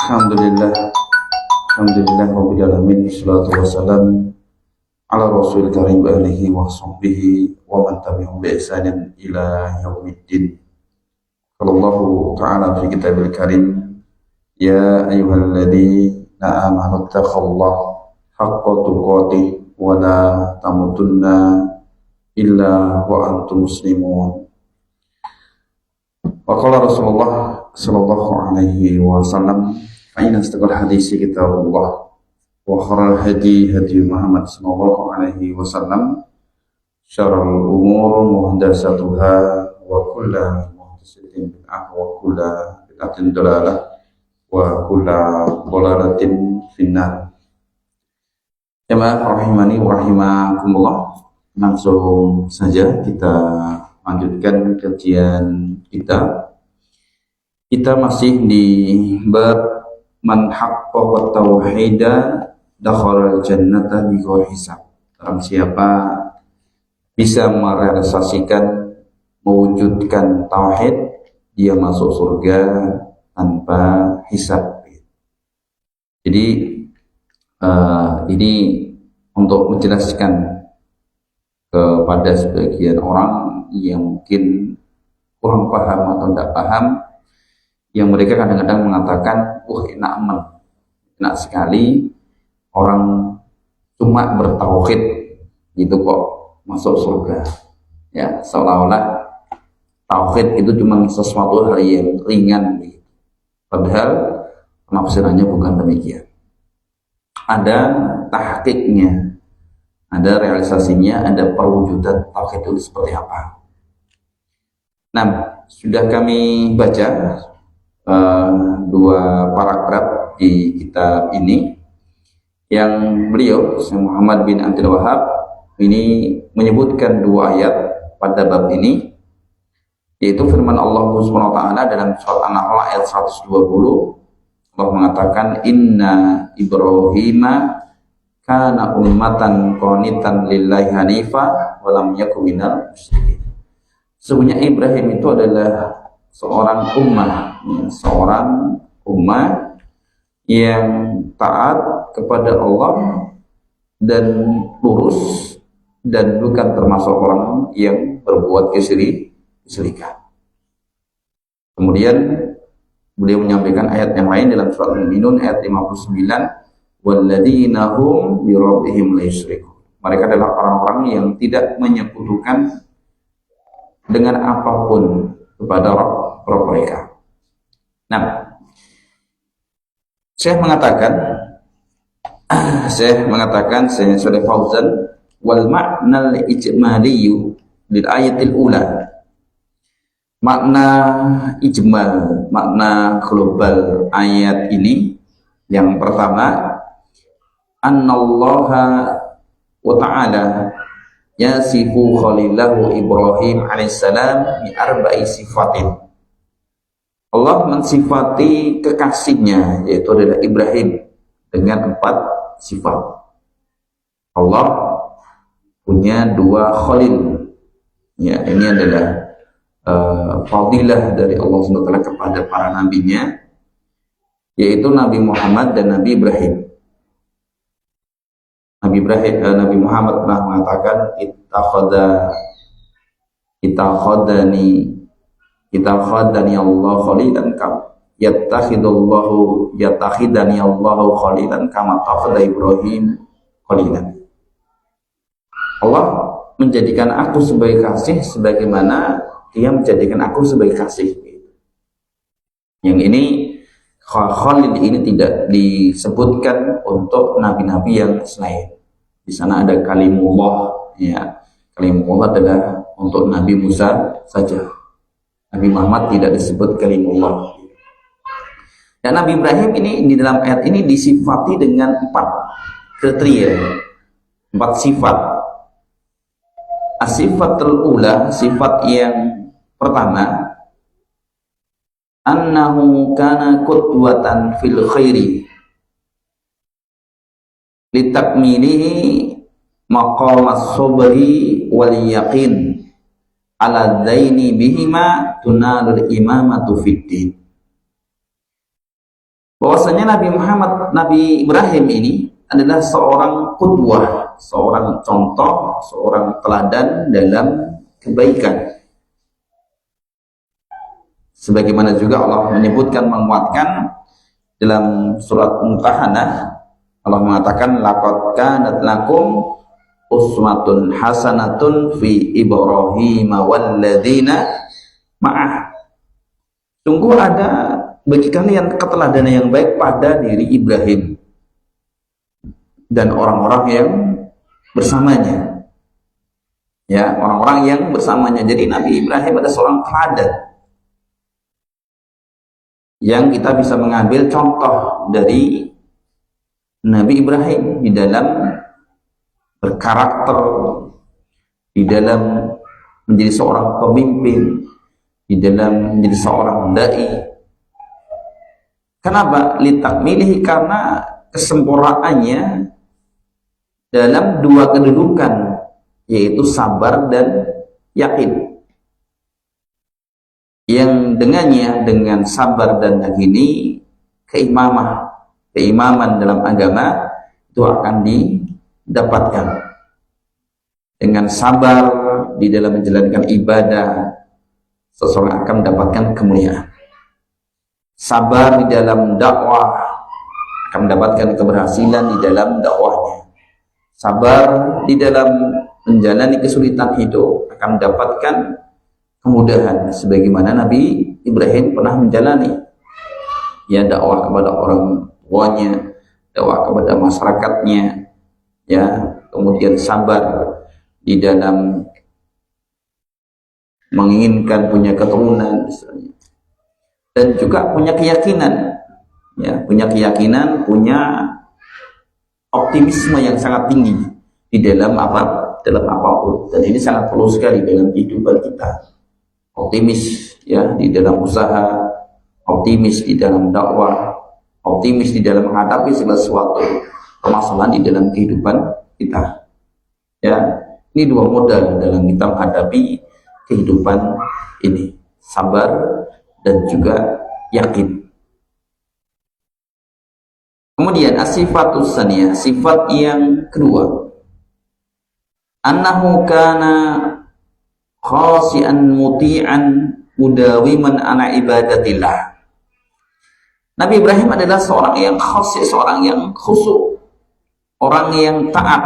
Alhamdulillah, Alhamdulillah Rabbil Alamin, wassalatu wassalam ala Rasul Karim alihi wa sahbihi wa man tabi'ahum bi ihsanin ila yaumiddin. Qala ta'ala fi kitabil karim, ya ayyuhalladzina amanu taqullaha haqqa tuqatih wa la tamutunna illa wa antum muslimun. Wa qala Rasulullah sallallahu alaihi wasallam, fa inna astaqal hadisi kitabullah wa khairal hadi hadi Muhammad sallallahu alaihi wasallam, syarrul umur muhdatsatuha wa kullu muhdatsatin bid'ah wa kullu bid'atin dalalah wa kullu dhalalatin finnar. Jemaah rahimani wa rahimakumullah, langsung saja kita lanjutkan kajian kita. Kita masih di bab man haqqaqa tauhida dakhala jannata bighairi hisab. Barang siapa bisa merealisasikan, mewujudkan tauhid, dia masuk surga tanpa hisab. Jadi ini untuk menjelaskan kepada sebagian orang yang mungkin kurang paham atau tidak paham, yang mereka kadang-kadang mengatakan, enak sekali orang cuma bertauhid gitu kok masuk surga. Ya, seolah-olah tauhid itu cuma sesuatu hal yang ringan gitu. Padahal penafsirannya bukan demikian. Ada tahqiqnya, ada realisasinya, ada perwujudan tauhid itu seperti apa. Nah, sudah kami baca dua paragraf di kitab ini yang beliau Syekh Muhammad bin Abdul Wahab ini menyebutkan dua ayat pada bab ini, yaitu firman Allah Subhanahu wa taala dalam surat An-Nahl ayat 120. Allah mengatakan, inna Ibrahima kana ummatan qanitan lillahi hanifa wa lam yakun minal musyrikin. Sesungguhnya Ibrahim itu adalah seorang ummah yang taat kepada Allah dan lurus, dan bukan termasuk orang yang berbuat kesyirikan. Kemudian beliau menyampaikan ayat yang lain dalam surat Al-Mu'minun ayat 59, walladzina hum bi rabbihim la yusyrikun. Mereka adalah orang-orang yang tidak menyekutukan dengan apapun kepada Rabb mereka. Nah, Syekh mengatakan Syekh Shalih Fauzan, wal ma'nal ijmaliyyu lil ayatil ula. Makna ijmal, makna global ayat ini yang pertama, annallaha wa ta'ala yasifu khalilahu Ibrahim alaihissalam bi arba'i sifatin. Allah mensifati kekasihnya, yaitu adalah Ibrahim, dengan 4 sifat. Allah punya 2 khalil. Ya, ini adalah fadilah dari Allah SWT kepada para nabinya, yaitu Nabi Muhammad dan Nabi Ibrahim. Nabi Muhammad pernah mengatakan, Ittakhadani Allah khalilan yattakhidani Allah khalilan kama takhadha Ibrahim khalilan. Allah menjadikan aku sebagai kasih sebagaimana dia menjadikan aku sebagai kasih. Yang ini khalil ini tidak disebutkan untuk nabi-nabi yang selain. Di sana ada kalimullah, ya. Kalimullah adalah untuk Nabi Musa saja. Nabi Muhammad tidak disebut kalimullah. Dan Nabi Ibrahim ini di dalam ayat ini disifati dengan 4 kriteria, 4 sifat. As-sifatul ula, sifat yang pertama, annahu kana qudwatan fil khairi litakmilihi maqamas sabri wal yaqin ala daini bihima tunalul imamatu fiddin. bahwasanya Nabi Muhammad, Nabi Ibrahim ini adalah seorang qudwah, seorang contoh, seorang teladan dalam kebaikan. Sebagaimana juga Allah menyebutkan, menguatkan dalam surat Mumtahanah, Allah mengatakan laqad kanat lakum uswatun hasanatun fi Ibrahim walladzina ma'ah. Sungguh ada bagi kalian keteladanan yang baik pada diri Ibrahim dan orang-orang yang bersamanya. Ya, orang-orang yang bersamanya. Jadi Nabi Ibrahim adalah seorang teladan yang kita bisa mengambil contoh dari Nabi Ibrahim di dalam berkarakter, di dalam menjadi seorang pemimpin, di dalam menjadi seorang dai. Kenapa? Litakmilihi, karena kesempurnaannya dalam dua kedudukan, yaitu sabar dan yakin. Yang dengannya, dengan sabar dan yakin ini, keimaman dalam agama itu akan didapatkan. Dengan sabar di dalam menjalankan ibadah, seseorang akan mendapatkan kemuliaan. Sabar di dalam dakwah akan mendapatkan keberhasilan di dalam dakwahnya. Sabar di dalam menjalani kesulitan hidup akan mendapatkan kemudahan, sebagaimana Nabi Ibrahim pernah menjalani, ya, dakwah kepada orang tuanya, dakwah kepada masyarakatnya, ya, kemudian sabar di dalam menginginkan punya keturunan misalnya, dan juga punya keyakinan, ya, punya optimisme yang sangat tinggi di dalam apapun, dan ini sangat perlu sekali dalam kehidupan kita. Optimis, ya, di dalam usaha, optimis di dalam dakwah, optimis di dalam menghadapi segala sesuatu permasalahan di dalam kehidupan kita. Ya, ini dua modal dalam kita menghadapi kehidupan ini, sabar dan juga yakin. Kemudian as-sifatus tsaniyah, sifat yang kedua, annahu kana khasi'an muti'an mudawiman ala ibadatillah. Nabi Ibrahim adalah seorang yang khasi', seorang yang khusyuk, orang yang taat,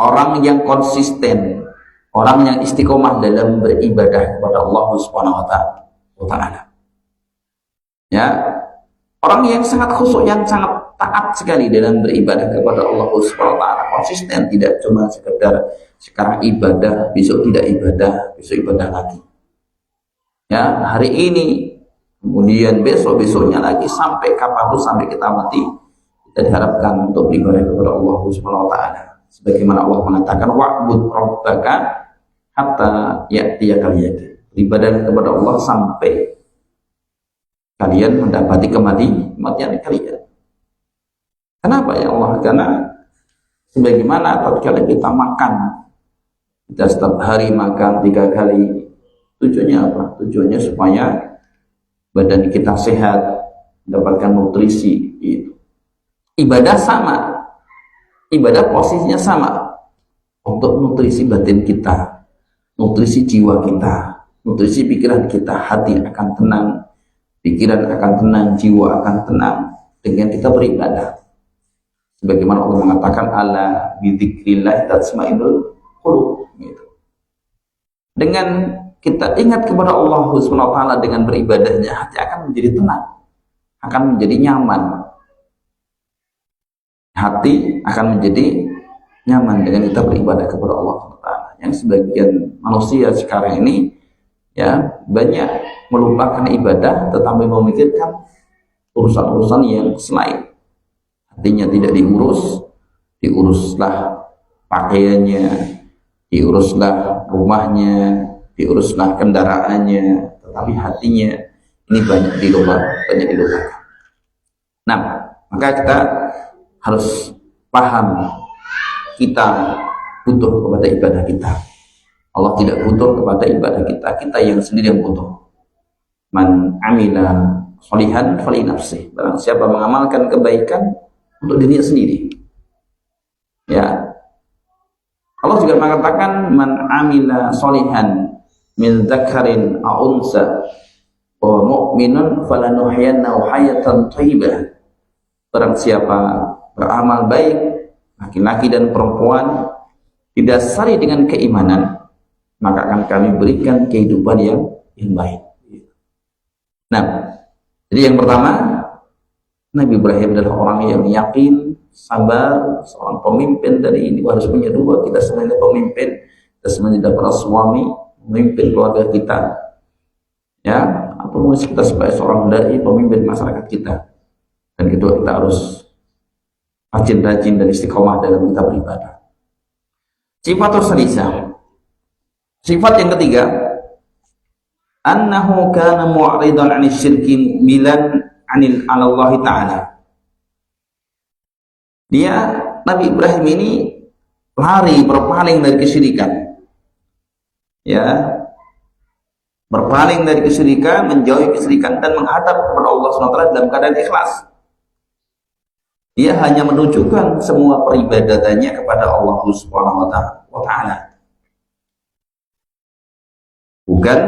orang yang konsisten, orang yang istiqomah dalam beribadah kepada Allah Subhanahu wa taala. Ya, orang yang sangat khusyuk, yang sangat taat sekali dalam beribadah kepada Allah Subhanahu wa taala, konsisten, tidak cuma sekedar sekarang ibadah, besok tidak ibadah, besok ibadah lagi. Ya, hari ini, kemudian besoknya lagi, sampai kapanpun, sampai kita mati, kita diharapkan untuk beribadah kepada Allah Subhanahu wa taala. Sebagaimana Allah mengatakan, wa'bud rabbaka hatta ya'tiyakal yaqin. Beribadah kepada Allah sampai kalian mendapati kematian kalian. Kenapa ya Allah? Karena sebagaimana tatkala kita makan, kita setiap hari makan 3 kali. Tujuannya apa? Tujuannya supaya badan kita sehat, mendapatkan nutrisi. Gitu. Ibadah sama. Ibadah posisinya sama. Untuk nutrisi batin kita, nutrisi jiwa kita, nutrisi pikiran kita. Hati akan tenang, pikiran akan tenang, jiwa akan tenang dengan kita beribadah. Sebagaimana Allah mengatakan, ala bidzikrillah tatma'innul qulub. Gitu. Dengan kita ingat kepada Allah Subhanahu wa taala dengan beribadahnya, hati akan menjadi tenang, akan menjadi nyaman. Hati akan menjadi nyaman dengan kita beribadah kepada Allah Subhanahu wa taala. Yang sebagian manusia sekarang ini, ya, banyak melupakan ibadah tetapi memikirkan urusan-urusan yang selain. Hatinya tidak diuruslah pakaiannya, diuruslah rumahnya, diuruslah kendaraannya, tetapi hatinya ini banyak dilupakan. Nah, maka kita harus paham, kita butuh kepada ibadah kita. Allah tidak butuh kepada ibadah kita, kita yang sendiri yang butuh. Man amila sholihan fali nafsih. Barang siapa mengamalkan kebaikan untuk dirinya sendiri. Ya. Allah juga mengatakan man amila sholihan min dzakarin aw unsa wa mu'minun falanuhyiyannahu hayatan thayyibah. Barang siapa beramal baik, laki-laki dan perempuan, didasari dengan keimanan, maka akan kami berikan kehidupan yang baik. Nah, jadi yang pertama, Nabi Ibrahim adalah orang yang yakin, sabar, seorang pemimpin dari ini harus punya dua. Kita semuanya pemimpin, kita semuanya para suami, memimpin keluarga kita, ya, atau kita sebagai seorang dai, pemimpin masyarakat kita. Dan kedua, kita harus rajin-rajin dan istiqomah dalam kita beribadah. Sifatul salisah. Sifat yang ketiga, annahu kana mu'ridan 'anil syirki milan 'anil 'ala Allah taala. Dia, Nabi Ibrahim ini lari, berpaling dari kesyirikan. Ya. Berpaling dari kesyirikan, menjauhi kesyirikan dan menghadap kepada Allah SWT dalam keadaan ikhlas. Dia hanya menunjukkan semua peribadatannya kepada Allah Subhanahu wa taala. Bukan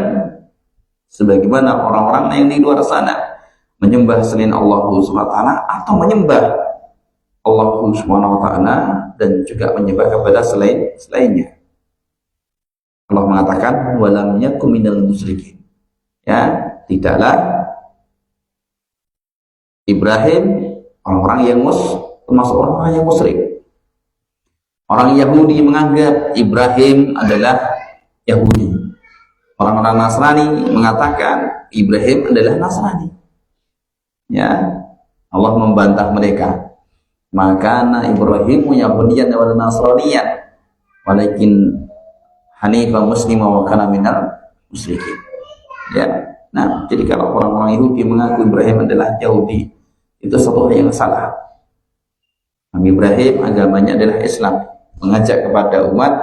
sebagaimana orang-orang yang di luar sana menyembah selain Allah Subhanahu wa taala atau menyembah Allah Subhanahu wa taala dan juga menyembah kepada selainnya. Allah mengatakan walam yakum minal musyrikin. Ya, tidaklah Ibrahim orang-orang yang termasuk orang-orang yang musyrik. Orang Yahudi menganggap Ibrahim adalah Yahudi. Orang-orang Nasrani mengatakan Ibrahim adalah Nasrani. Ya, Allah membantah mereka. Maka Ibrahim Yahudiyan wa Nasraniyan, walakin hanifan musliman wa kana minal musyrikin. Ya. Nah, jadi kalau orang-orang Yahudi mengaku Ibrahim adalah Yahudi, itu satu hal yang salah. Nabi Ibrahim agamanya adalah Islam, mengajak kepada umat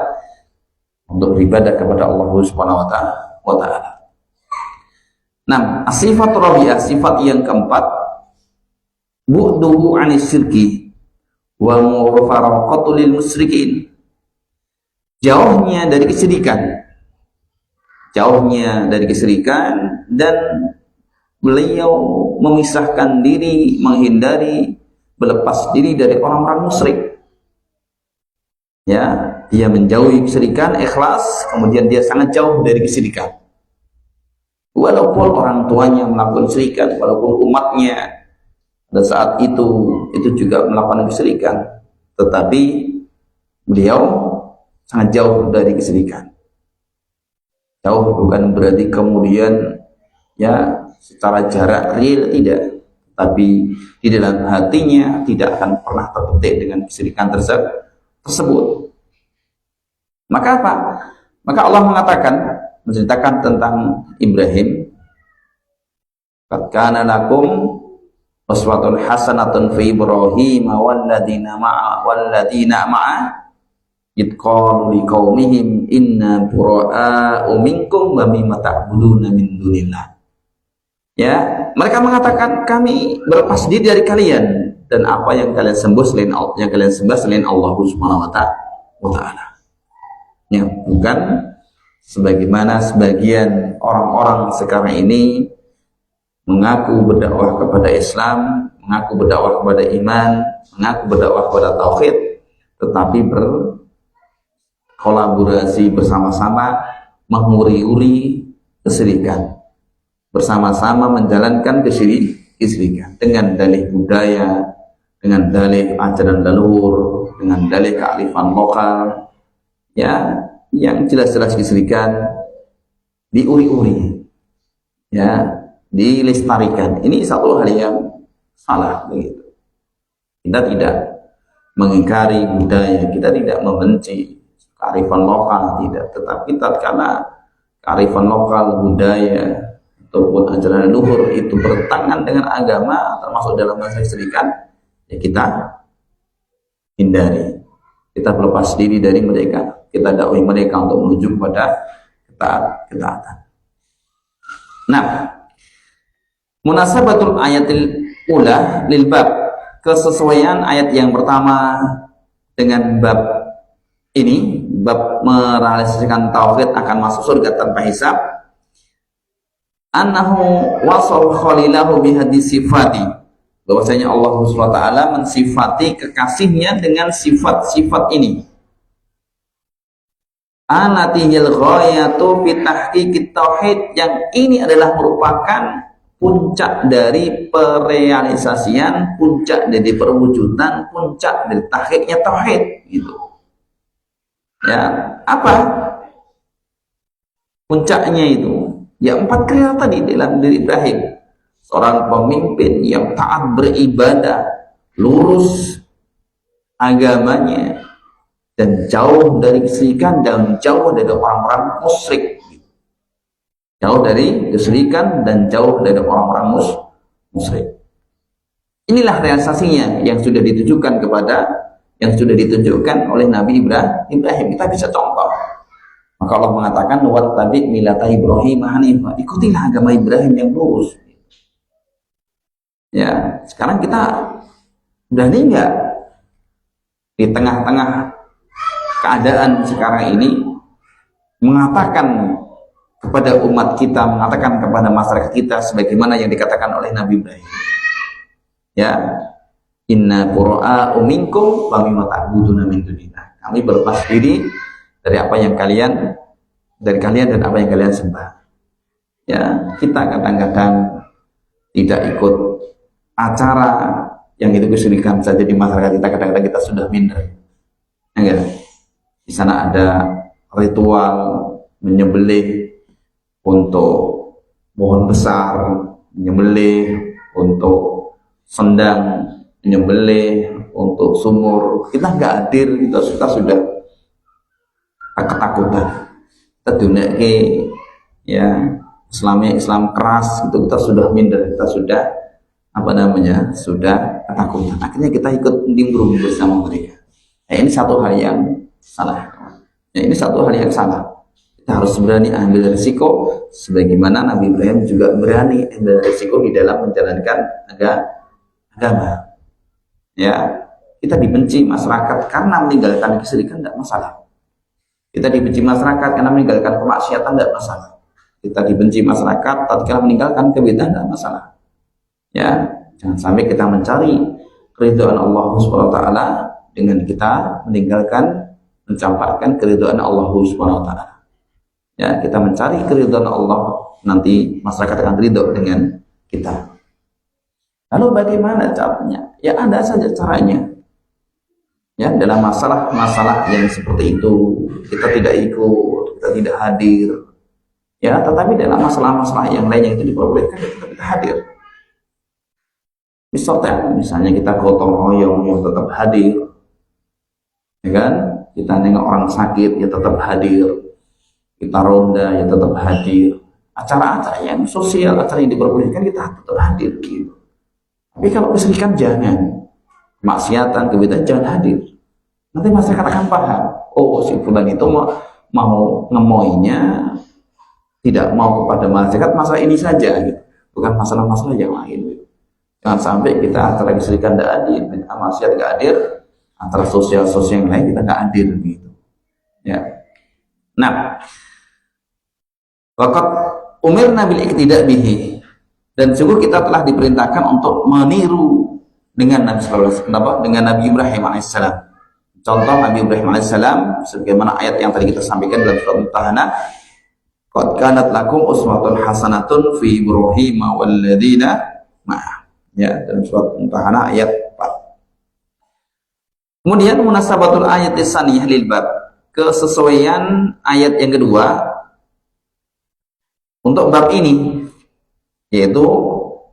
untuk beribadah kepada Allah Subhanahu wa taala. Nah, sifat rabi'ah, sifat yang keempat, bu'duhu 'anis syirki wa mufaraqatu lil musyrikin. Jauhnya dari kesyirikan. Jauhnya dari kesyirikan dan beliau memisahkan diri, menghindari, berlepas diri dari orang-orang musyrik. Ya, dia menjauhi kesyirikan, ikhlas, kemudian dia sangat jauh dari kesyirikan. Walaupun orang tuanya melakukan kesyirikan, walaupun umatnya pada saat itu juga melakukan kesyirikan, tetapi beliau sangat jauh dari kesyirikan. Jauh bukan berarti kemudian ya secara jarak real, tidak, tapi di dalam hatinya tidak akan pernah terbetik dengan kesyirikan tersebut. Maka apa? Maka Allah mengatakan, menceritakan tentang Ibrahim, qad kana lakum uswatun hasanatun fi Ibrahim walladzina ma'a id qalu liqaumihim inna bura'a'u minkum wa mimma ta'buduna min dunillah. Ya, mereka mengatakan kami berlepas diri dari kalian dan apa yang kalian sembah selain Allah Subhanahu wa taala. Ya, bukan sebagaimana sebagian orang-orang sekarang ini mengaku berdakwah kepada Islam, mengaku berdakwah kepada iman, mengaku berdakwah kepada tauhid, tetapi berkolaborasi bersama-sama menguri-uri kesyirikan, bersama-sama menjalankan kesyirikan dengan dalih budaya, dengan dalih ajaran leluhur, dengan dalih kearifan lokal, ya, yang jelas-jelas kesyirikan diuri-uri, ya, dilestarikan. Ini satu hal yang salah begitu. Kita tidak mengingkari budaya, kita tidak membenci kearifan lokal, tidak, tetapi tatkala kearifan lokal, budaya ataupun ajaran leluhur itu bertentangan dengan agama, termasuk dalam bahasa kesyirikan, ya kita hindari, kita berlepas diri dari mereka, kita dakwah mereka untuk menuju kepada ketaatan. Nah, Munasabatul ayatil ula lil bab, kesesuaian ayat yang pertama dengan bab ini, bab merealisasikan tauhid akan masuk surga tanpa hisab. Annahu wasaf khalilahu bihadis sifati, bahwasanya Allah Subhanahu wa taala mensifati kekasihnya dengan sifat-sifat ini. Anatihil ghayatu fi tahqiqit tauhid, yang ini adalah merupakan puncak dari perealisasian, puncak dari perwujudan, puncak dari tahqiqnya tauhid gitu. Ya, apa puncaknya itu? Ya 4 kriteria tadi dalam diri Ibrahim, seorang pemimpin yang taat beribadah, lurus agamanya, dan jauh dari kesyirikan dan jauh dari orang-orang musyrik. Jauh dari kesyirikan dan jauh dari orang-orang musyrik. Inilah realisasinya yang sudah ditujukan oleh Nabi Ibrahim. Kita bisa contoh. Maka Allah mengatakan wattabi millata Ibrahim hanifah, ikutilah agama Ibrahim yang lurus. Ya, sekarang kita berani nggak di tengah-tengah keadaan sekarang ini mengatakan kepada umat kita, mengatakan kepada masyarakat kita sebagaimana yang dikatakan oleh Nabi Ibrahim. Ya, inna qura'u minkum wa mimma ta'buduna min dunillah. Kami berlepas diri dari apa yang kalian dan apa yang kalian sembah. Ya, kita kadang-kadang tidak ikut acara yang itu kesyirikan saja di masyarakat kita, kadang-kadang kita sudah minder. Enggak. Di sana ada ritual menyembelih untuk pohon besar, menyembelih untuk sendang, menyembelih untuk sumur. Kita nggak hadir, kita sudah ketakutan. Kita dunia ya Islam keras itu, kita sudah minder, kita sudah sudah ketakutan. Akhirnya kita ikut nimbrung bersama mereka. Ini satu hal yang salah. Ini satu hal yang salah. Kita harus berani ambil risiko sebagaimana Nabi Ibrahim juga berani ambil risiko di dalam menjalankan agama. Ya, kita dibenci masyarakat karena meninggalkan kesyirikan, tidak masalah. Kita dibenci masyarakat karena meninggalkan kemaksiatan, tidak masalah. Kita dibenci masyarakat tatkala meninggalkan kebidahan, tidak masalah. Ya, jangan sampai kita mencari keridhaan Allah Subhanahu wa taala dengan kita mencampakkan keridhaan Allah Subhanahu wa taala. Ya, kita mencari keridhaan Allah, nanti masyarakat akan ridho dengan kita. Lalu bagaimana caranya? Ya ada saja caranya. Ya, dalam masalah-masalah yang seperti itu kita tidak ikut, kita tidak hadir. Ya, tetapi dalam masalah-masalah yang lain yang itu diperbolehkan kita hadir. Misalnya kita gotong royong yang tetap hadir, ya kan? Kita nengok orang sakit ya tetap hadir, kita ronda ya tetap hadir. Acara-acara yang sosial, acara yang diperbolehkan kita tetap hadir gitu. Tapi kalau kesyirikan jangan, maksiatan, kebidahan jangan hadir. Nanti masyarakat akan paham, oh si fulan itu mau ngemoinya tidak mau kepada masyarakat masalah ini saja gitu, bukan masalah-masalah yang lain gitu. Jangan sampai kita antara kesyirikan tidak hadir, maksiat tidak hadir, antara sosial yang lain kita nggak hadir gitu. Ya. Nah, waqad umirna bil iqtida bihi, dan sungguh kita telah diperintahkan untuk meniru dengan Nabi sallallahu alaihi wasallam, dengan Nabi Ibrahim alaihissalam. Contoh Nabi Ibrahim alaihissalam sebagaimana ayat yang tadi kita sampaikan dalam surat Mumtahanah, qad kanat lakum uswatun hasanatun fi Ibrahim wal ladzina ma'ah. Ya, dalam surat Mumtahanah ayat 4. Kemudian munasabatul ayat tsaniyah lil bab, kesesuaian ayat yang kedua untuk bab ini, yaitu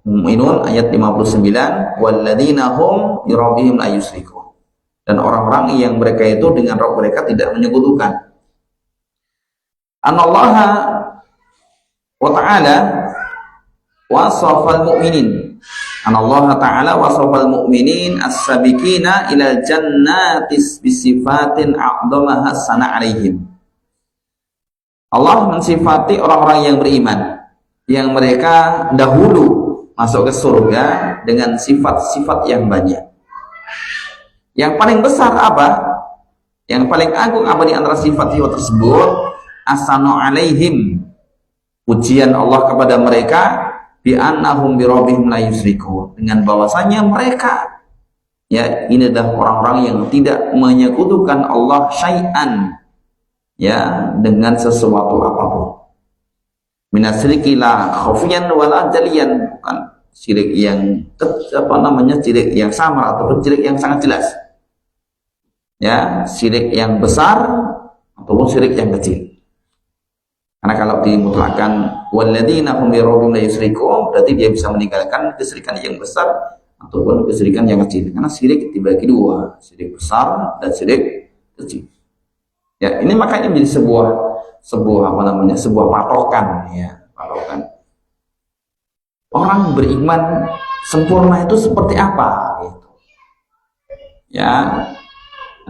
Mu'minun ayat 59, walladzina hum bi rabbihim la yusyrikun, dan orang-orang yang mereka itu dengan Rabb mereka tidak menyekutukan. Anallaha wa ta'ala wasafal mu'minin, anallaha ta'ala wasafal mu'minin as-sabiqina ila jannatis bisifatin a'damaha sana alaihim. Allah mensifati orang-orang yang beriman yang mereka dahulu masuk ke surga dengan sifat-sifat yang banyak. Yang paling besar apa? Yang paling agung apa di antara sifat-sifat tersebut? Asanu alaihim, pujian Allah kepada mereka, bi annahum bi rabbihim la yusyrikun, dengan bahwasanya mereka, ya, ini adalah orang-orang yang tidak menyekutukan Allah syai'an, ya, dengan sesuatu apapun. Minasyiriki la khafiyan wala jaliyan, bukan syirik yang syirik yang samar ataupun syirik yang sangat jelas, ya, syirik yang besar ataupun syirik yang kecil. Karena kalau dimutlakkan walladzina hum bi rabbihim la yusyrikun, berarti dia bisa meninggalkan kesyirikan yang besar ataupun kesyirikan yang kecil. Karena syirik dibagi dua, syirik besar dan syirik kecil. Ya, ini makanya menjadi sebuah patokan, ya, patokan. Orang beriman sempurna itu seperti apa, gitu. Ya,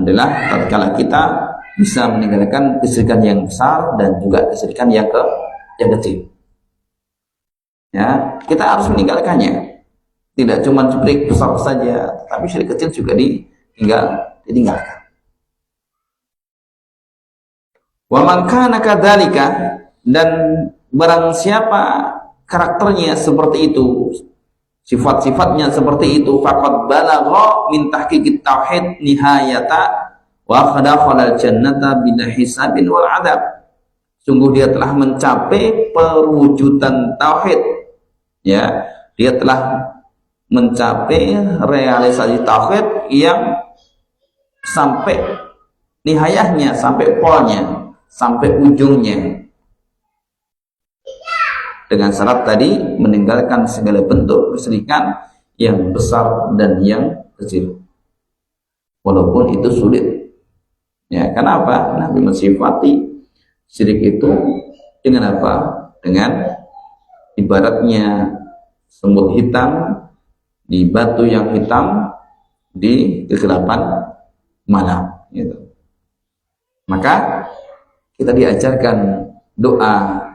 adalah tatkala kita bisa meninggalkan kesyirikan yang besar dan juga kesyirikan yang kecil. Ya, kita harus meninggalkannya. Tidak cuma syirik besar saja, tapi syirik kecil juga ditinggalkan. Wa man kana kadzalika, dan barang siapa karakternya seperti itu, sifat-sifatnya seperti itu, faqad balagha min tahqiqit tauhid nihayata wa khadakhala al-jannata bila hisabin wal adab. Sungguh dia telah mencapai perwujudan tauhid, ya, dia telah mencapai realisasi tauhid yang sampai nihayahnya, sampai polnya, sampai ujungnya, dengan syarat tadi meninggalkan segala bentuk kesyirikan yang besar dan yang kecil, walaupun itu sulit. Ya, kenapa? Nabi mensifati syirik itu dengan apa? Dengan ibaratnya semut hitam di batu yang hitam di kegelapan malam, gitu. Maka kita diajarkan doa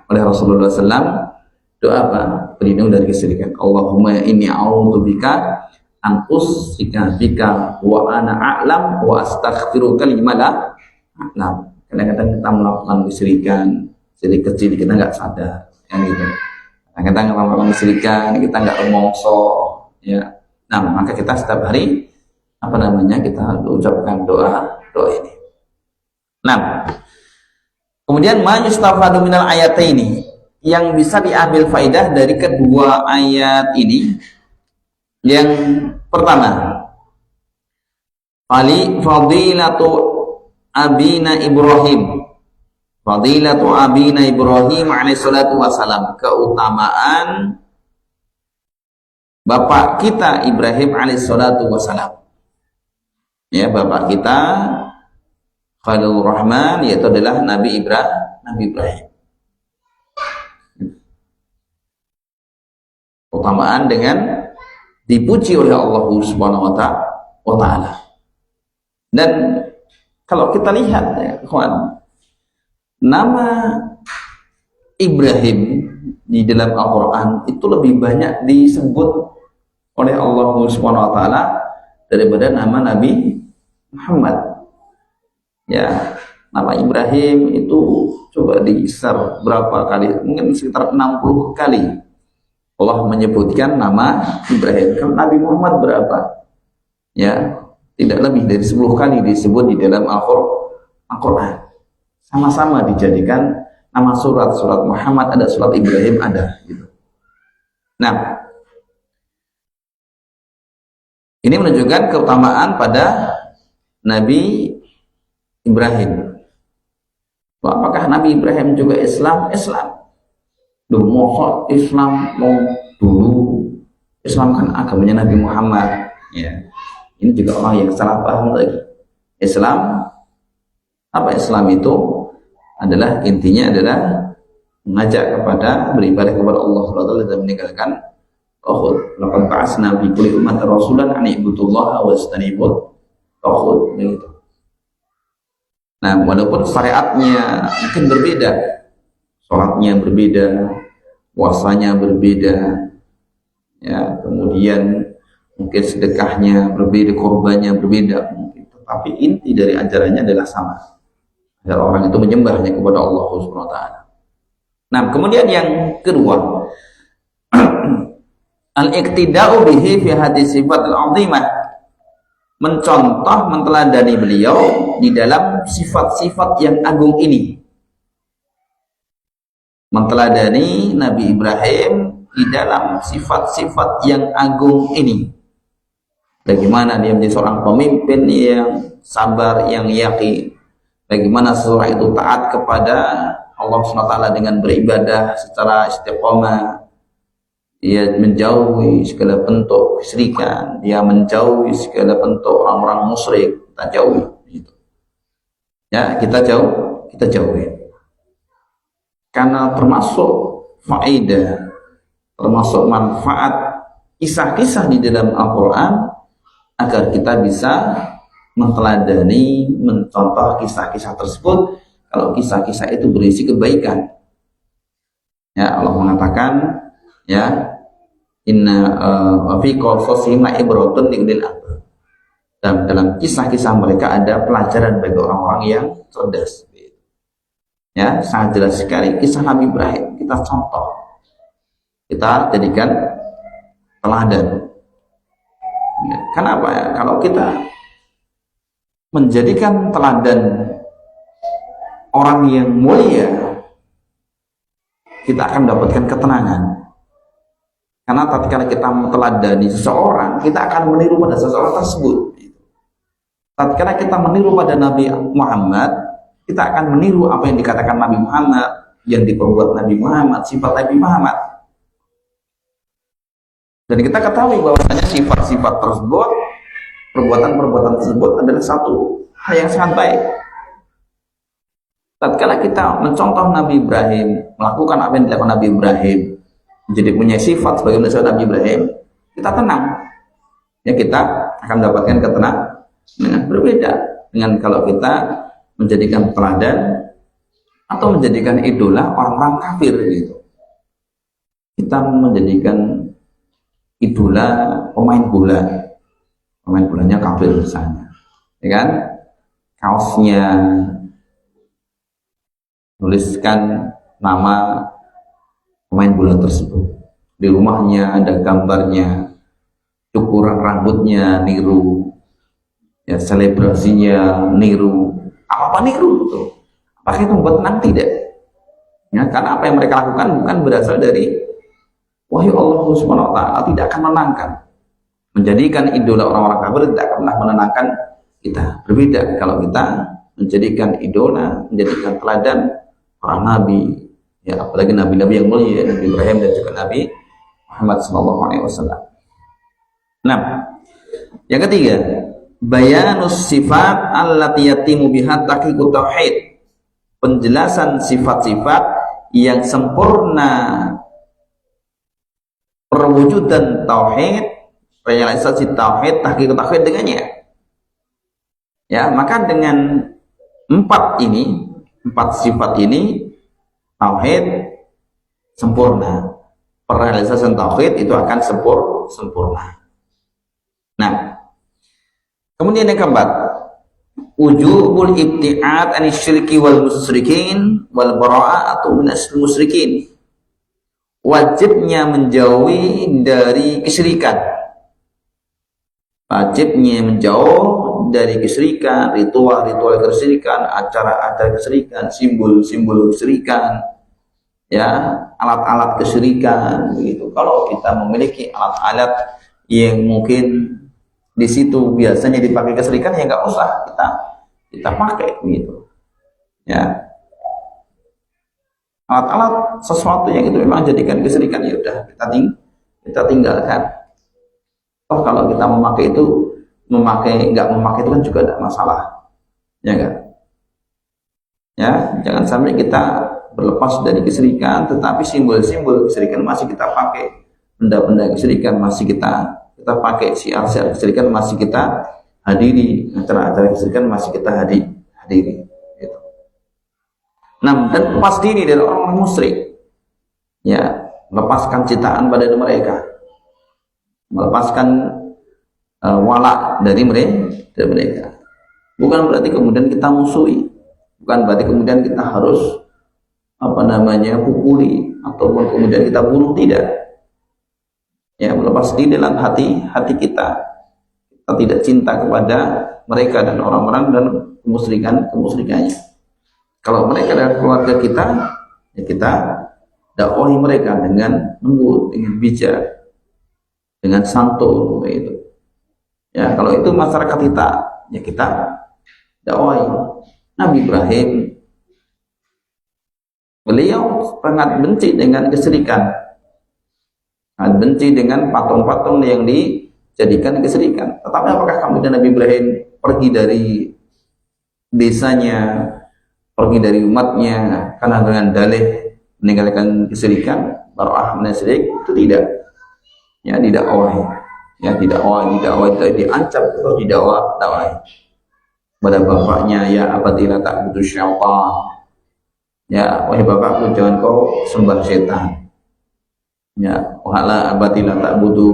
oleh Rasulullah SAW, doa apa? Berlindung dari kesyirikan. Allahumma inni a'udzubika an usyrika bika wa ana a'lam wa astaghfiruka lima la a'lam. Kadang-kadang kita melakukan kesyirikan, syirik kecil, kita nggak sadar, ya, gitu. Kadang-kadang kita melakukan kesyirikan, kita nggak remongso, ya. Nah, maka kita setiap hari kita ucapkan doa ini. Nah, kemudian ma yustafadu minal ayataini, yang bisa diambil faidah dari kedua ayat ini. Yang pertama, fadilatu abina Ibrahim, alaihi salatu wassalam, keutamaan bapak kita Ibrahim alaihi salatu wassalam. Ya, bapak kita Khalilur Rahman, yaitu adalah Nabi Ibrahim. Keutamaan dengan dipuji oleh Allah Subhanahu wa taala. Dan kalau kita lihat, ya, kawan, nama Ibrahim di dalam Al-Qur'an itu lebih banyak disebut oleh Allah Subhanahu wa taala daripada nama Nabi Muhammad. Ya, nama Ibrahim itu coba di-share berapa kali, mungkin sekitar 60 kali Allah menyebutkan nama Ibrahim. Kalau Nabi Muhammad berapa? Ya, tidak lebih dari 10 kali disebut di dalam Al-Quran. Sama-sama dijadikan nama surat Muhammad ada, surat Ibrahim ada, gitu. Nah, ini menunjukkan keutamaan pada Nabi Ibrahim. Apakah Nabi Ibrahim juga Islam? Mau Islam, mau dulu Islam kan agamanya Nabi Muhammad, ya. Ini juga orang yang salah paham lagi. Islam, apa Islam itu adalah, intinya adalah mengajak kepada beribadah kepada Allah Subhanahu wa taala dan meninggalkan tauhid. Laqad ba'atsna fi kulli ummatin rasulan an i'budullaha wajtanibut tauhid, begitu. Nah, walaupun syariatnya mungkin berbeda, sholatnya berbeda, puasanya berbeda, ya, kemudian mungkin sedekahnya berbeda, korbannya berbeda mungkin, tapi inti dari ajarannya adalah sama, agar orang itu menyembahnya kepada Allah Subhanahu wa taala. Nah, kemudian yang kedua, al-iqtida'u bihi fi hadis sifatil 'azimah, mencontoh, menteladani beliau di dalam sifat-sifat yang agung ini. Menteladani Nabi Ibrahim di dalam sifat-sifat yang agung ini. Bagaimana dia menjadi seorang pemimpin yang sabar, yang yakin. Bagaimana seseorang itu taat kepada Allah SWT dengan beribadah secara istiqomah. Dia menjauhi segala bentuk kesyirikan, dia menjauhi segala bentuk orang-orang musyrik, kita jauhi gitu. Ya, kita jauhi. Karena termasuk faedah, termasuk manfaat kisah-kisah di dalam Al-Quran, agar kita bisa menteladani, mencontoh kisah-kisah tersebut. Kalau kisah-kisah itu berisi kebaikan, ya Allah mengatakan, ya, inna fi qasasihim ibratun liulil albab. Dalam kisah-kisah mereka ada pelajaran bagi orang-orang yang cerdas. Ya, sangat jelas sekali kisah Nabi Ibrahim, kita contoh, kita jadikan teladan. Ya, kenapa ya? Kalau kita menjadikan teladan orang yang mulia, kita akan mendapatkan ketenangan. Karena tatkala kita meneladani seseorang, kita akan meniru pada seseorang tersebut. Tatkala kita meniru pada Nabi Muhammad, kita akan meniru apa yang dikatakan Nabi Muhammad, yang diperbuat Nabi Muhammad, sifat Nabi Muhammad. Dan kita ketahui bahwasanya sifat-sifat tersebut, perbuatan-perbuatan tersebut adalah satu hal yang sangat baik. Tatkala kita mencontoh Nabi Ibrahim, melakukan apa yang dilakukan Nabi Ibrahim, jadi punya sifat sebagai manusia Nabi Ibrahim, kita tenang. Ya, kita akan mendapatkan ketenangan. Berbeda dengan kalau kita menjadikan teladan atau menjadikan idola orang-orang kafir gitu. Kita menjadikan idola pemain bola, pemain bolanya kafir misalnya, ya kan? Kaosnya tuliskan nama pemain bola tersebut, di rumahnya ada gambarnya, cukuran rambutnya niru, ya, selebrasinya niru, apa niru tuh? Apakah itu membuat tenang? Tidak. Ya, karena apa yang mereka lakukan bukan berasal dari wahyu Allah Subhanahu wa taala, tidak akan menenangkan. Menjadikan idola orang-orang kafir tidak akan pernah menenangkan kita. Berbeda kalau kita menjadikan idola, menjadikan teladan para nabi, ya, apalagi nabi-nabi yang mulia, Nabi Ibrahim dan juga Nabi Muhammad SAW. Nah, yang ketiga, bayanus sifat allati yatimu biha tahqiqut tauhid, penjelasan sifat-sifat yang sempurna perwujudan tauhid, realisasi tauhid, tahqiqut tauhid dengannya. Ya, maka dengan empat sifat ini tauhid sempurna, perrealisasian tauhid itu akan sempurna. Nah, kemudian yang keempat, wujubul ibtiad anis syirki wal musyrikin wal bara'atu minas musyrikin, wajibnya menjauhi dari kesyirikan, wajibnya menjauh dari kesyirikan, ritual-ritual kesyirikan, acara-acara kesyirikan, simbol-simbol kesyirikan, ya, alat-alat kesyirikan begitu. Kalau kita memiliki alat-alat yang mungkin di situ biasanya dipakai kesyirikan, ya nggak usah kita pakai gitu. Ya, alat-alat sesuatu yang itu memang jadikan kesyirikan, ya udah kita tinggalkan. Toh kalau kita memakai itu, nggak memakai itu kan juga tidak masalah, ya enggak? Ya, jangan sampai kita berlepas dari kesyirikan, tetapi simbol-simbol kesyirikan masih kita pakai, benda-benda kesyirikan masih kita pakai, siar-siar kesyirikan masih kita hadiri, acara-acara kesyirikan masih kita hadiri. Gitu. Nah, dan lepas diri dari orang-orang musyrik, ya, lepaskan citaan pada mereka. melepaskan wala dari mereka. Bukan berarti kemudian kita musuhi, bukan berarti kemudian kita harus pukuli ataupun kemudian kita bunuh, tidak. Ya, melepas di dalam hati kita tidak cinta kepada mereka dan orang-orang dan kemusyrikannya. Kalau mereka adalah keluarga kita, ya kita dakwahi mereka dengan lembut, dengan bijak, dengan santun, begitu. Ya, kalau itu masyarakat kita, ya kita dakwahi. Nabi Ibrahim, beliau sangat benci dengan kesyirikan, sangat benci dengan patung-patung yang dijadikan kesyirikan. Tetapi apakah kemudian Nabi Ibrahim pergi dari desanya, pergi dari umatnya karena dengan dalih meninggalkan kesyirikan, baro'ah menasyirik? Itu tidak. Ya, tidak awal. Ya, tidak awal, tidak diancam atau tidak awal. Pada bapaknya, ya abadillah tak butuh syaitan. Ya, wahai bapakku, jangan kau sembah setan. Ya, wahai abadillah tak butuh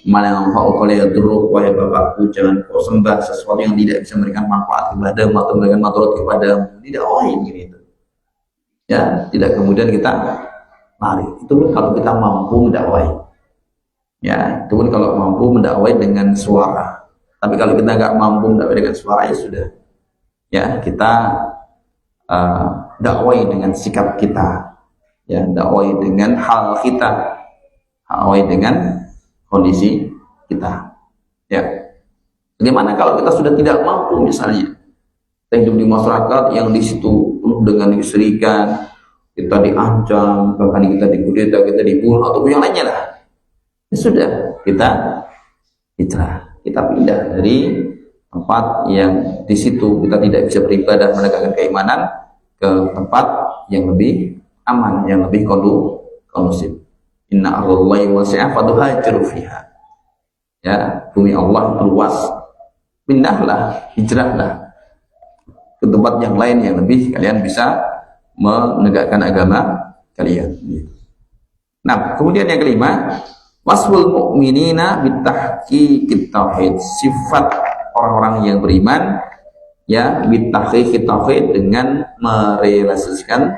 mana yang fa'u qala yadurruk, wahai bapakku, jangan kau sembah sesuatu yang tidak bisa memberikan manfaat kepadamu atau memberikan madarat kepadamu. Tidak wahai begitu. Ya, tidak kemudian kita lari. Itu pun kalau kita mampu mendakwai. Ya, itu pun kalau mampu mendakwai dengan suara. Tapi kalau kita nggak mampu mendakwai dengan suara, ya sudah. Ya, kita dakwai dengan sikap kita. Ya, dakwai dengan hal kita. Dakwai dengan kondisi kita. Ya. Bagaimana kalau kita sudah tidak mampu, misalnya kita hidup di masyarakat yang di situ penuh dengan kesyirikan, kita diancam, bahkan kita dikudeta, kita dibunuh atau yang lainnya lah. Ya sudah, kita hijrah, kita pindah dari tempat yang di situ kita tidak bisa beribadah menegakkan keimanan ke tempat yang lebih aman, yang lebih kondusif. Inna ardallahi wasi'ah fatuhajiru fiha. Ya, bumi Allah luas, pindahlah, hijrahlah ke tempat yang lain yang lebih kalian bisa menegakkan agama kalian. Nah, kemudian yang kelima, wasful mu'minina bitahqiqit tauhid, sifat orang-orang yang beriman ya bitahqiqit tauhid, dengan merealisasikan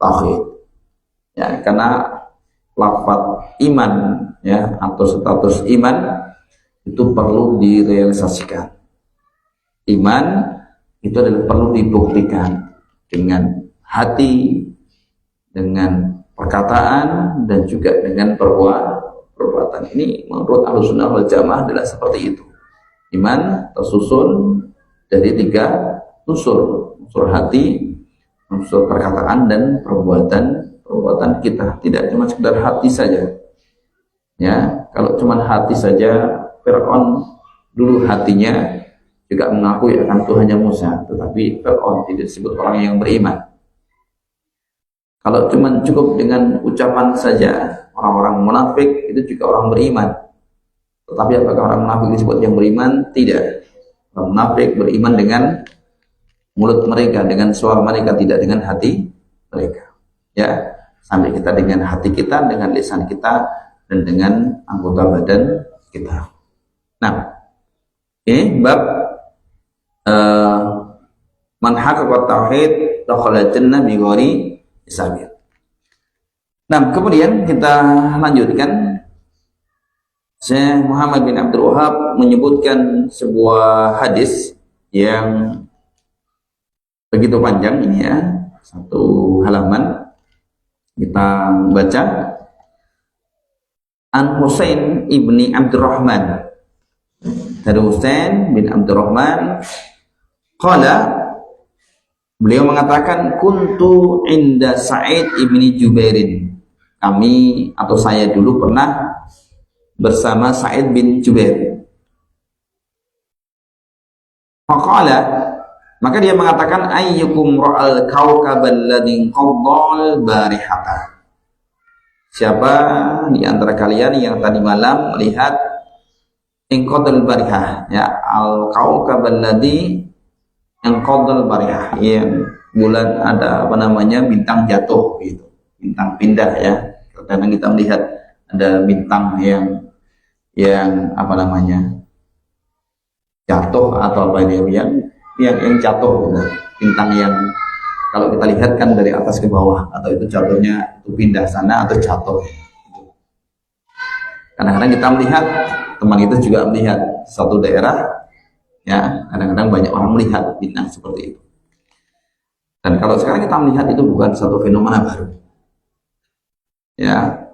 tauhid. Ya, karena lafaz iman ya atau status iman itu perlu direalisasikan. Iman itu adalah perlu dibuktikan dengan hati, dengan perkataan, dan juga dengan perbuatan. Ini menurut Ahlussunnah wal Jamaah adalah seperti itu. Iman tersusun dari 3 unsur: unsur hati, unsur perkataan, dan perbuatan kita. Tidak cuma sekedar hati saja. Ya, kalau cuma hati saja, Fir'aun dulu hatinya juga mengakui akan Tuhannya Musa, tetapi Fir'aun tidak disebut orang yang beriman. Kalau cuma cukup dengan ucapan saja, orang-orang munafik itu juga orang beriman. Tetapi apakah orang munafik disebut yang beriman? Tidak. Orang munafik beriman dengan mulut mereka, dengan suara mereka, tidak dengan hati mereka. Ya, sampai kita dengan hati kita, dengan lisan kita, dan dengan anggota badan kita. Nah, ini bab man haqqaqa tauhid dakhala jannah bi ghairi hisab. Nah, kemudian kita lanjutkan. Syekh Muhammad bin Abdul Wahab menyebutkan sebuah hadis yang begitu panjang ini ya, 1 halaman. Kita baca. An Husain ibni Abdurrahman, dari Husain bin Abdurrahman, qala, beliau mengatakan, kuntu inda Sa'id ibni Jubairin, kami atau saya dulu pernah bersama Sa'id bin Jubair. Faqala, maka dia mengatakan, ayyukum ra'al kawkabal ladzi qadal barihata, siapa di antara kalian yang tadi malam melihat inqadal barihah, ya, al kawkabal ladzi inqadal barihah, yang bulan ada bintang jatuh gitu, bintang pindah ya. Kadang kita melihat ada bintang yang apa namanya jatuh atau apa ini yang jatuh gitu. Bintang yang kalau kita lihat kan dari atas ke bawah, atau itu jatuhnya itu pindah sana atau jatuh. Kadang-kadang kita melihat, teman itu juga melihat satu daerah, ya kadang-kadang banyak orang melihat bintang seperti itu. Dan kalau sekarang kita melihat itu bukan satu fenomena baru, ya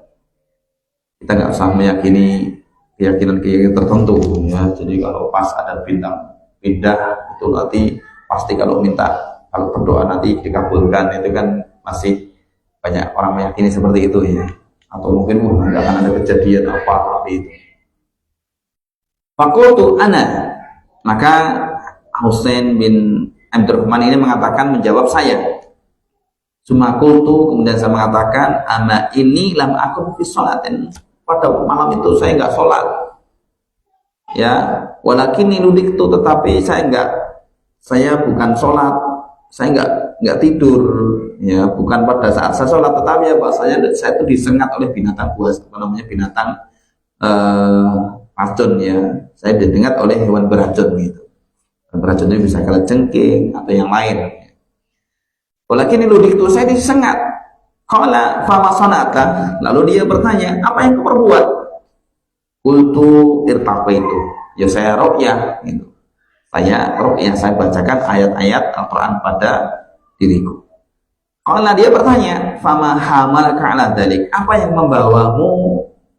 kita nggak usah meyakini keyakinan tertentu, ya. Jadi kalau pas ada bintang pindah itu nanti pasti kalau berdoa nanti dikabulkan, itu kan masih banyak orang meyakini seperti itu, ya. Atau mungkin nggak akan ada kejadian apa tapi itu. Fakultu ana, maka Husain bin Abdurrahman ini menjawab saya. Sumakultu, kemudian saya mengatakan, ama ini lam akun fi sholatin, pada malam itu saya nggak sholat, ya. Walakin nudik itu, tetapi saya bukan sholat, saya nggak tidur, ya, bukan pada saat saya sholat, tetapi apa, saya itu disengat oleh binatang buas, apa namanya, binatang racun, ya. Saya disengat oleh hewan beracun gitu. Beracun itu bisa kalajengking atau yang lain. Walakin nudik itu, saya disengat. Qala fama sonata, lalu dia bertanya, apa yang kau perbuat? Qultu irtaqaitu, ya saya ruqyah gitu. Saya bacakan ayat-ayat Al-Quran pada diriku. Qala, dia bertanya, fama hamalaka ala dzalik, apa yang membawamu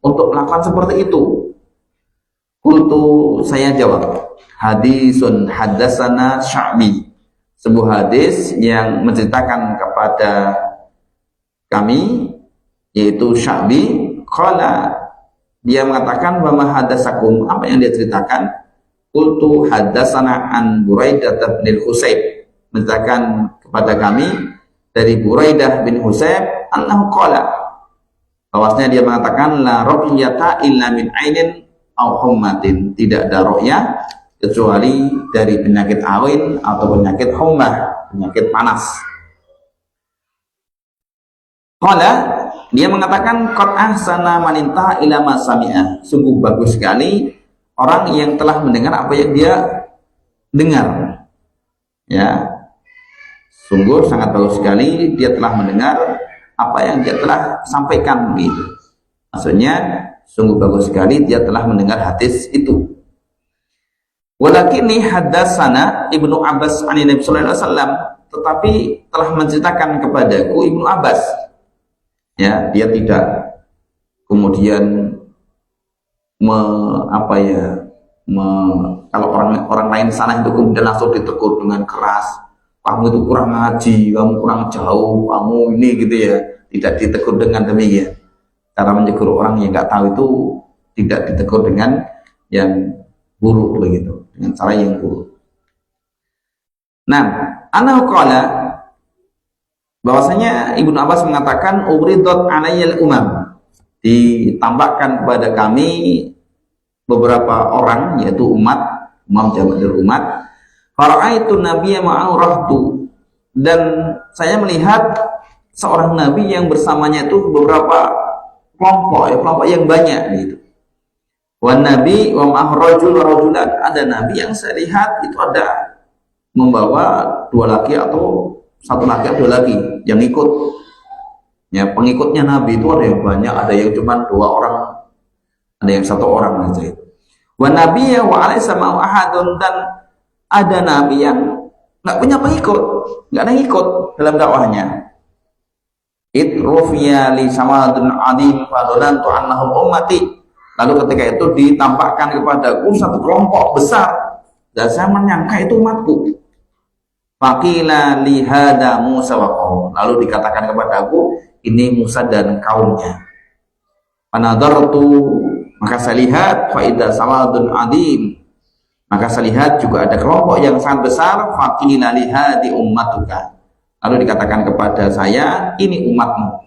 untuk melakukan seperti itu? Qultu, saya jawab, hadisun haddatsana Sya'bi, sebuah hadis yang menceritakan kepada kami, yaitu Sya'bi. Qala, dia mengatakan, wa ma haddatsakum, apa yang dia ceritakan? Qultu haddatsana an Buraidah bin Husayb, menceritakan kepada kami dari Buraidah bin Husayb annahu qala, bahwasanya dia mengatakan, la ruqyata illa min ainin aw hummatin, tidak ada ruqyah kecuali dari penyakit awin atau penyakit hummah, penyakit panas. Qala, dia mengatakan, qad ahsana man intaha ila ma sami'a, sungguh bagus sekali orang yang telah mendengar apa yang dia dengar, ya. Sungguh sangat bagus sekali dia telah mendengar apa yang dia telah sampaikan gitu. Maksudnya sungguh bagus sekali dia telah mendengar hadis itu. Walakinni haddatsana Ibnu Abbas an Nabi sallallahu alaihi wasallam, tetapi telah menceritakan kepadaku Ibnu Abbas, ya. Dia tidak kemudian kalau orang lain sana itu kemudian langsung ditegur dengan keras, kamu itu kurang ngaji, kamu kurang jauh, kamu ini gitu, ya. Tidak ditegur dengan demikian. Cara menegur orang yang nggak tahu itu tidak ditegur dengan yang buruk begitu, dengan cara yang buruk. Nah, ana qala, bahwasanya Ibnu Abbas mengatakan, uridat alayyal umam, ditampakkan kepada kami beberapa orang, yaitu umat jamak dari umat. Fara'aitu nabiyya ma'ahu rahtu, dan saya melihat seorang nabi yang bersamanya itu beberapa kelompok yang banyak gitu. Wan nabi wa ma'ahu rajul wa rajulan, ada nabi yang saya lihat itu ada membawa dua laki atau satu laki atau dua laki yang ikut. Ya, pengikutnya Nabi itu ada yang banyak, ada yang cuma 2 orang, ada yang 1 orang saja. Wa nabiyya wa alaysa ma'u ahadun, dan ada nabi yang nggak punya pengikut, nggak ada yang ikut dalam dakwahnya. Itrufiya li samadun adim fadlantu annahum ummati, lalu ketika itu ditampakkan kepadaku satu kelompok besar dan saya menyangka itu umatku. Faqila li hada Musa wa qaum, lalu dikatakan kepadaku, ini Musa dan kaumnya. Panadartu, maka saya lihat, faidah sawadun adim, maka saya lihat juga ada kelompok yang sangat besar. Faqila li hadi ummatuka, lalu dikatakan kepada saya, ini umatmu,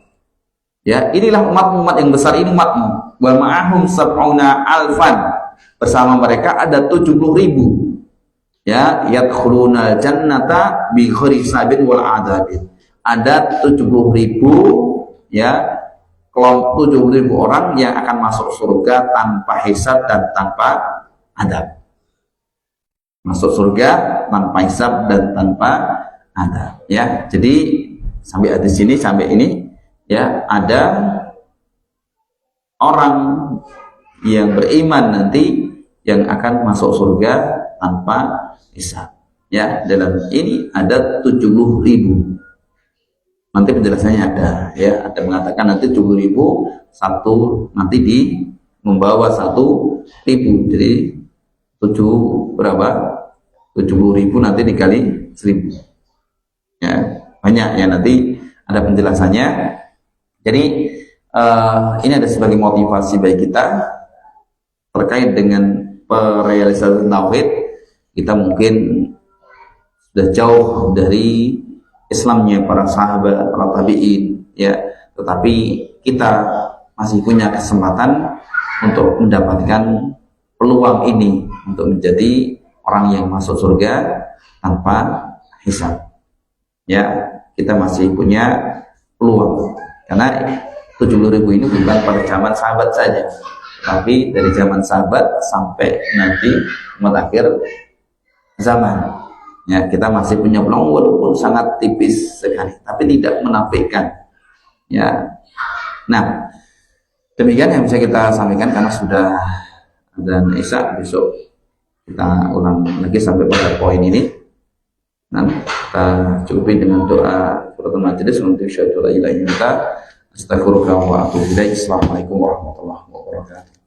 ya, inilah umat yang besar, ini umatmu. Wa ma'ahum sab'una alfan, bersama mereka ada 70.000, ya, yadkhuluna jannata bi ghairi hisabin wal adabin, ada 70.000, ya, kelompok 70.000 orang yang akan masuk surga tanpa hisab dan tanpa adab. Masuk surga tanpa hisab dan tanpa adab. Ya, jadi sampai di sini, sampai ini ya, ada orang yang beriman nanti yang akan masuk surga tanpa hisab. Ya, dalam ini ada 70.000. Nanti penjelasannya ada, ya, ada mengatakan nanti 70.000 satu nanti membawa 1.000, jadi 70.000 nanti dikali 1.000, ya, banyak ya, nanti ada penjelasannya. Jadi ini ada sebagai motivasi bagi kita terkait dengan perealisasian tauhid. Kita mungkin sudah jauh dari Islamnya para sahabat, para tabi'in, ya, tetapi kita masih punya kesempatan untuk mendapatkan peluang ini untuk menjadi orang yang masuk surga tanpa hisab. Ya, kita masih punya peluang karena 70.000 ini bukan pada zaman sahabat saja, tapi dari zaman sahabat sampai nanti akhir zaman. Ya, kita masih punya peluang walaupun sangat tipis sekali, tapi tidak menafikan. Ya, nah, demikian yang bisa kita sampaikan karena sudah adzan Isya. Besok kita ulang lagi sampai pada poin ini. Nah, kita cukupi dengan doa kafaratul majelis untuk syahadu la ilaha illa anta astaghfiruka wa atubu ilaik. Assalamualaikum warahmatullahi wabarakatuh.